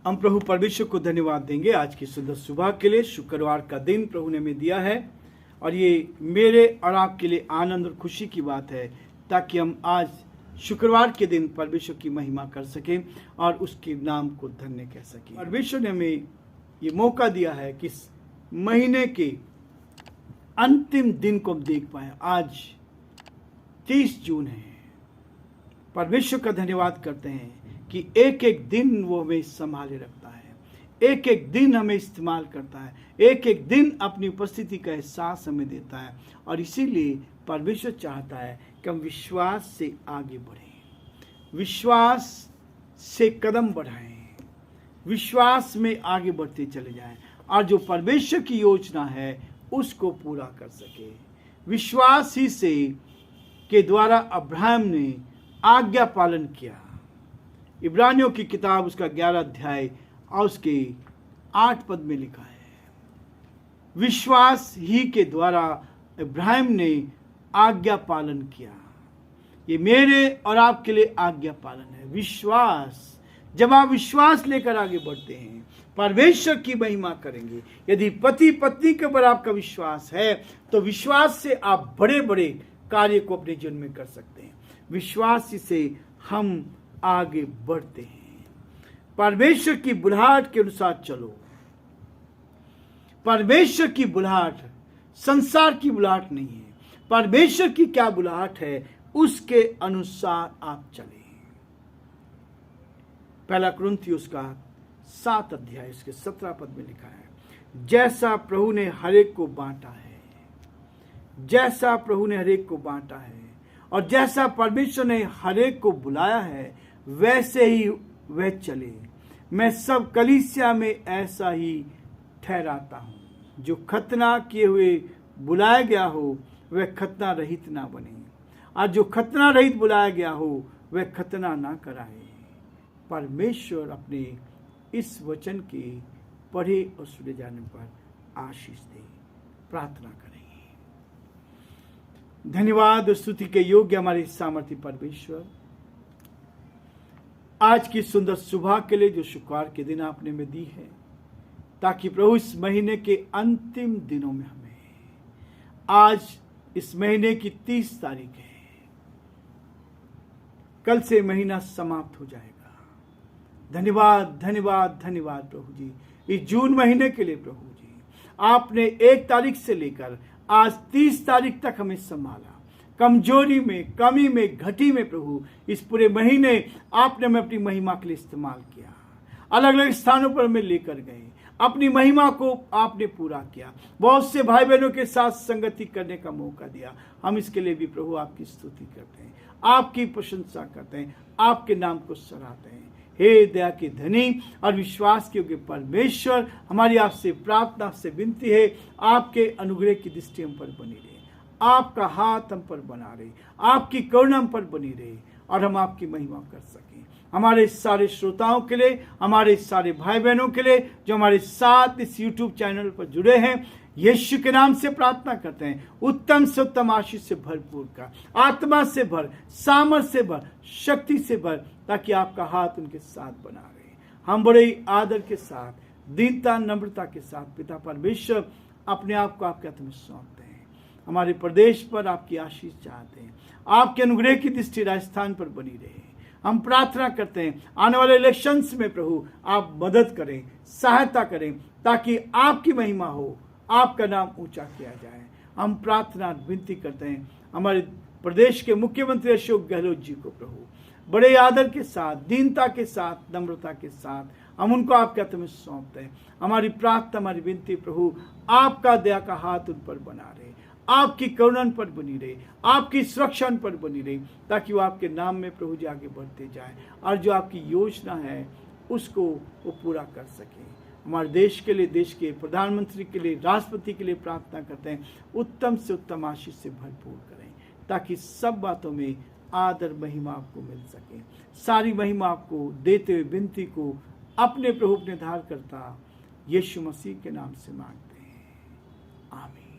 हम प्रभु परमेश्वर को धन्यवाद देंगे आज की सुंदर सुबह के लिए। शुक्रवार का दिन प्रभु ने हमें दिया है और ये मेरे और आपके लिए आनंद और खुशी की बात है, ताकि हम आज शुक्रवार के दिन परमेश्वर की महिमा कर सकें और उसके नाम को धन्य कह सकें। परमेश्वर ने हमें ये मौका दिया है कि इस महीने के अंतिम दिन को हम देख पाए। आज 30 जून है। परमेश्वर का धन्यवाद करते हैं कि एक एक दिन वो हमें संभाले रखता है, एक एक दिन हमें इस्तेमाल करता है, एक एक दिन अपनी उपस्थिति का एहसास हमें देता है। और इसीलिए परमेश्वर चाहता है कि हम विश्वास से आगे बढ़ें, विश्वास से कदम बढ़ाएं, विश्वास में आगे बढ़ते चले जाएं और जो परमेश्वर की योजना है उसको पूरा कर सके। विश्वास ही से के द्वारा अब्राहम ने आज्ञा पालन किया। इब्रानियों की किताब उसका 11 अध्याय और उसके 8 पद में लिखा है, विश्वास ही के द्वारा इब्राहिम ने आज्ञा पालन किया। ये मेरे और आपके लिए आज्ञा पालन है। विश्वास, जब आप विश्वास लेकर आगे बढ़ते हैं परमेश्वर की महिमा करेंगे। यदि पति पत्नी के ऊपर आपका विश्वास है तो विश्वास से आप बड़े बड़े कार्य को अपने जीवन में कर सकते हैं। विश्वास से हम आगे बढ़ते हैं। परमेश्वर की बुलाहट के अनुसार चलो। परमेश्वर की बुलाहट संसार की बुलाहट नहीं है। परमेश्वर की क्या बुलाहट है उसके अनुसार आप चलें। पहला कुरिन्थियों का 7 अध्याय इसके 17 पद में लिखा है, जैसा प्रभु ने हरेक को बांटा है, जैसा प्रभु ने हरेक को बांटा है और जैसा परमेश्वर ने हरेक को बुलाया है वैसे ही वह चले। मैं सब कलीसिया में ऐसा ही ठहराता हूँ। जो खतना किए हुए बुलाया गया हो वह खतना रहित ना बने और जो खतना रहित बुलाया गया हो वह खतना ना कराए। परमेश्वर अपने इस वचन के पढ़े और सुने जाने पर आशीष दे। प्रार्थना करें। धन्यवाद और स्तुति के योग्य हमारे सामर्थ्य परमेश्वर, आज की सुंदर सुबह के लिए जो शुक्रवार के दिन आपने में दी है, ताकि प्रभु इस महीने के अंतिम दिनों में हमें, आज इस महीने की 30 तारीख है, कल से महीना समाप्त हो जाएगा। धन्यवाद धन्यवाद धन्यवाद प्रभु जी, इस जून महीने के लिए प्रभु जी आपने 1 तारीख से लेकर आज 30 तारीख तक हमें संभाला। कमजोरी में, कमी में, घटी में प्रभु इस पूरे महीने आपने हमें अपनी महिमा के लिए इस्तेमाल किया। अलग अलग स्थानों पर हमें लेकर गए, अपनी महिमा को आपने पूरा किया। बहुत से भाई बहनों के साथ संगति करने का मौका दिया। हम इसके लिए भी प्रभु आपकी स्तुति करते हैं, आपकी प्रशंसा करते हैं, आपके नाम को सराहते हैं। हे दया के धनी और विश्वास के योग्य परमेश्वर, हमारी आपसे प्रार्थना से विनती है, आपके अनुग्रह की दृष्टि हम पर बनी रहे, आपका हाथ हम पर बना रहे, आपकी करुणा हम पर बनी रहे और हम आपकी महिमा कर सकें। हमारे सारे श्रोताओं के लिए, हमारे सारे भाई बहनों के लिए जो हमारे साथ इस YouTube चैनल पर जुड़े हैं, यीशु के नाम से प्रार्थना करते हैं, उत्तम से उत्तम आशीष से भरपूर का, आत्मा से भर, सामर्थ से भर, शक्ति से भर, ताकि आपका हाथ उनके साथ बना रहे। हम बड़े आदर के साथ, दीनता, नम्रता के साथ पिता परमेश्वर अपने आप को आपके हाथ में सौंपते हैं। हमारे प्रदेश पर आपकी आशीष चाहते हैं, आपके अनुग्रह की दृष्टि राजस्थान पर बनी रहे। हम प्रार्थना करते हैं आने वाले इलेक्शंस में प्रभु आप मदद करें, सहायता करें, ताकि आपकी महिमा हो, आपका नाम ऊंचा किया जाए। हम प्रार्थना विनती करते हैं हमारे प्रदेश के मुख्यमंत्री अशोक गहलोत जी को प्रभु बड़े आदर के साथ, दीनता के साथ, नम्रता के साथ हम उनको आपके हाथ में सौंपते हैं। हमारी प्रार्थना, हमारी विनती प्रभु आपका दया का हाथ उन पर बना रहे, आपकी करुणा पर बनी रहे, आपकी सुरक्षा पर बनी रहे, ताकि वो आपके नाम में प्रभु जी आगे बढ़ते जाए और जो आपकी योजना है उसको वो पूरा कर सके। हमारे देश के लिए, देश के प्रधानमंत्री के लिए, राष्ट्रपति के लिए प्रार्थना करते हैं, उत्तम से उत्तम आशीष से भरपूर करें, ताकि सब बातों में आदर महिमा आपको मिल सके। सारी महिमा आपको देते हुए विनती को अपने प्रभु अपने धार करता यीशु मसीह के नाम से मांगते हैं, आमीन।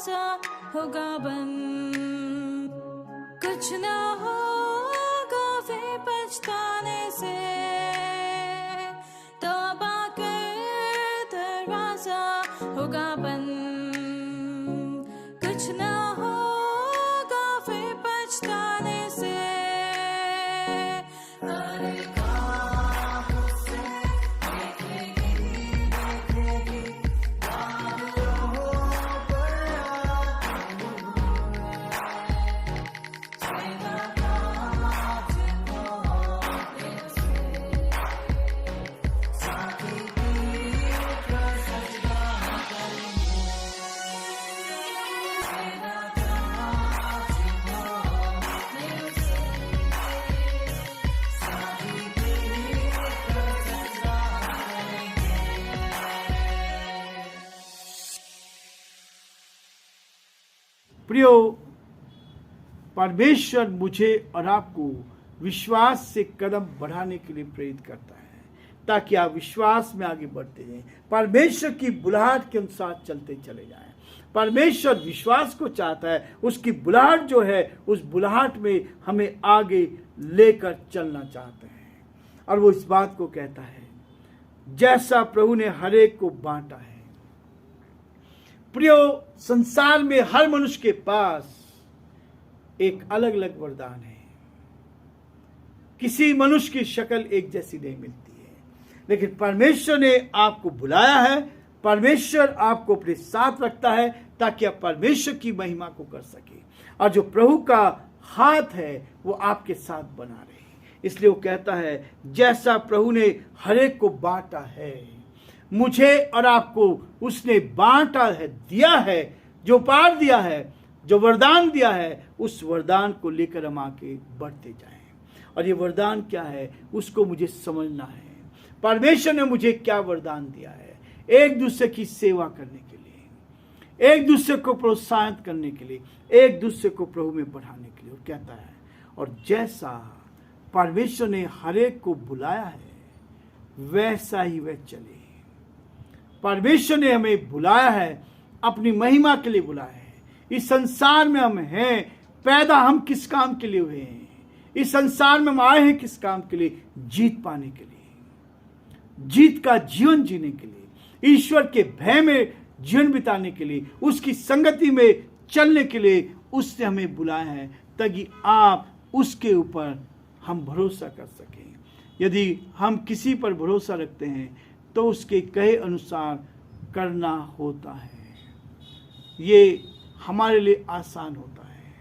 दरवाजा होगा बंद, कुछ ना होगा फिर पछताने से, तौबा कर दरवाजा होगा बंद, कुछ ना होगा फिर पछताने से। प्रियो, परमेश्वर मुझे और आपको विश्वास से कदम बढ़ाने के लिए प्रेरित करता है ताकि आप विश्वास में आगे बढ़ते जाएं, परमेश्वर की बुलाहट के अनुसार चलते चले जाएं। परमेश्वर विश्वास को चाहता है, उसकी बुलाहट जो है उस बुलाहट में हमें आगे लेकर चलना चाहते हैं। और वो इस बात को कहता है, जैसा प्रभु ने हर एक को बांटा है। प्रियो, संसार में हर मनुष्य के पास एक अलग अलग वरदान है। किसी मनुष्य की शक्ल एक जैसी नहीं मिलती है, लेकिन परमेश्वर ने आपको बुलाया है, परमेश्वर आपको अपने साथ रखता है ताकि आप परमेश्वर की महिमा को कर सके। और जो प्रभु का हाथ है वो आपके साथ बना रहे। इसलिए वो कहता है, जैसा प्रभु ने हर एक को बांटा है, मुझे और आपको उसने बांटा है, दिया है, जो पार दिया है, जो वरदान दिया है, उस वरदान को लेकर हम आगे बढ़ते जाएं। और ये वरदान क्या है उसको मुझे समझना है। परमेश्वर ने मुझे क्या वरदान दिया है? एक दूसरे की सेवा करने के लिए, एक दूसरे को प्रोत्साहित करने के लिए, एक दूसरे को प्रभु में बढ़ाने के लिए। और कहता है, और जैसा परमेश्वर ने हर एक को बुलाया है वैसा ही वह चले। परमेश्वर ने हमें बुलाया है, अपनी महिमा के लिए बुलाया है। इस संसार में हम हैं, पैदा हम किस काम के लिए हुए हैं? इस संसार में हम आए हैं किस काम के लिए? जीत पाने के लिए, जीत का जीवन जीने के लिए, ईश्वर के भय में जीवन बिताने के लिए, उसकी संगति में चलने के लिए उसने हमें बुलाया है ताकि आप उसके ऊपर हम भरोसा कर सकें। यदि हम किसी पर भरोसा रखते हैं तो उसके कहे अनुसार करना होता है। ये हमारे लिए आसान होता है।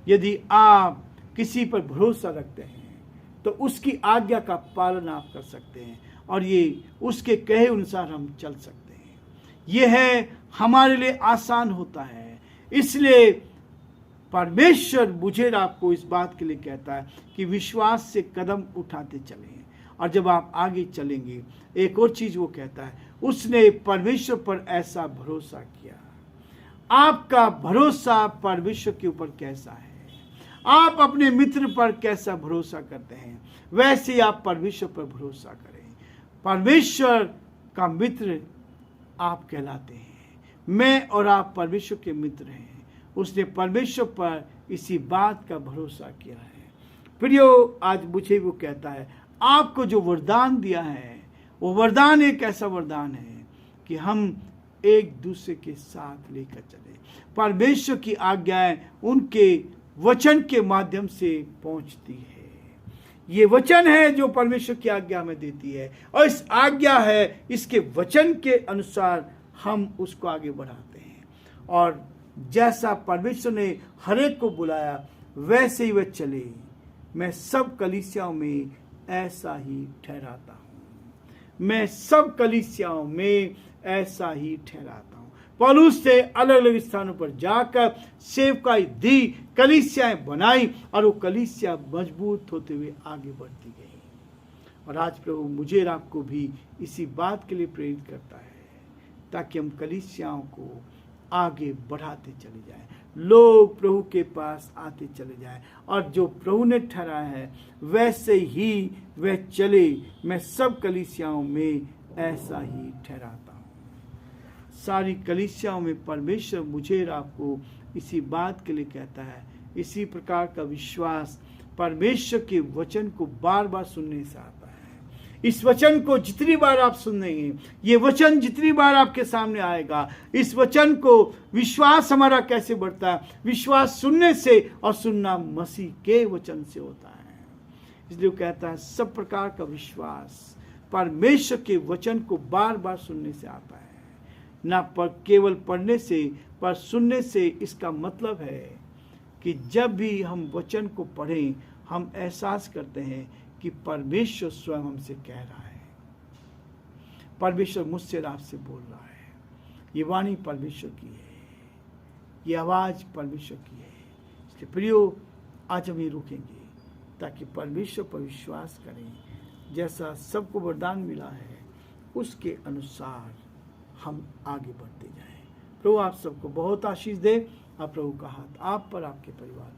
यदि आप किसी पर भरोसा रखते हैं तो उसकी आज्ञा का पालन आप कर सकते हैं और ये उसके कहे अनुसार हम चल सकते हैं। ये है हमारे लिए आसान होता है। इसलिए परमेश्वर मुझे आपको इस बात के लिए कहता है कि विश्वास से कदम उठाते चलें। और जब आप आगे चलेंगे, एक और चीज वो कहता है, उसने परमेश्वर पर ऐसा भरोसा किया। आपका भरोसा परमेश्वर के ऊपर कैसा है? आप अपने मित्र पर कैसा भरोसा करते हैं? वैसे ही आप परमेश्वर पर भरोसा करें। परमेश्वर का मित्र आप कहलाते हैं। मैं और आप परमेश्वर के मित्र हैं। उसने परमेश्वर पर इसी बात का भरोसा किया है। प्रियो, आज मुझे वो कहता है, आपको जो वरदान दिया है वो वरदान एक ऐसा वरदान है कि हम एक दूसरे के साथ लेकर चले। परमेश्वर की आज्ञाएं उनके वचन के माध्यम से पहुंचती है। ये वचन है जो परमेश्वर की आज्ञा हमें देती है और इस आज्ञा है, इसके वचन के अनुसार हम उसको आगे बढ़ाते हैं। और जैसा परमेश्वर ने हर एक को बुलाया वैसे ही वह चले। मैं सब कलीसियाओं में ऐसा ही ठहराता हूँ। मैं सब कलीसियाओं में ऐसा ही ठहराता हूँ। पौलुस से अलग अलग स्थानों पर जाकर सेवकाई दी, कलीसियाएं बनाई और वो कलीसिया मजबूत होते हुए आगे बढ़ती गई। और आज प्रभु मुझे और आपको भी इसी बात के लिए प्रेरित करता है ताकि हम कलीसियाओं को आगे बढ़ाते चले जाएं, लोग प्रभु के पास आते चले जाएं और जो प्रभु ने ठहराया है वैसे ही वह चले। मैं सब कलीसियाओं में ऐसा ही ठहराता हूँ। सारी कलीसियाओं में परमेश्वर मुझे और आपको इसी बात के लिए कहता है। इसी प्रकार का विश्वास परमेश्वर के वचन को बार बार सुनने से आता है। इस वचन को जितनी बार आप सुनेंगे, ये वचन जितनी बार आपके सामने आएगा, इस वचन को विश्वास हमारा कैसे बढ़ता है? विश्वास सुनने से, और सुनना मसीह के वचन से होता है। इसलिए वो कहता है सब प्रकार का विश्वास परमेश्वर के वचन को बार बार सुनने से आता है, ना पर केवल पढ़ने से, पर सुनने से। इसका मतलब है कि जब भी हम वचन को पढ़ें, हम एहसास करते हैं कि परमेश्वर स्वयं हमसे कह रहा है, परमेश्वर मुझसे और आपसे बोल रहा है। ये वाणी परमेश्वर की है, ये आवाज़ परमेश्वर की है। इसलिए प्रियो, आज हम ये रुकेंगे ताकि परमेश्वर पर विश्वास करें। जैसा सबको वरदान मिला है उसके अनुसार हम आगे बढ़ते जाएं। प्रभु आप सबको बहुत आशीष दे। आप प्रभु का हाथ आप पर, आपके परिवार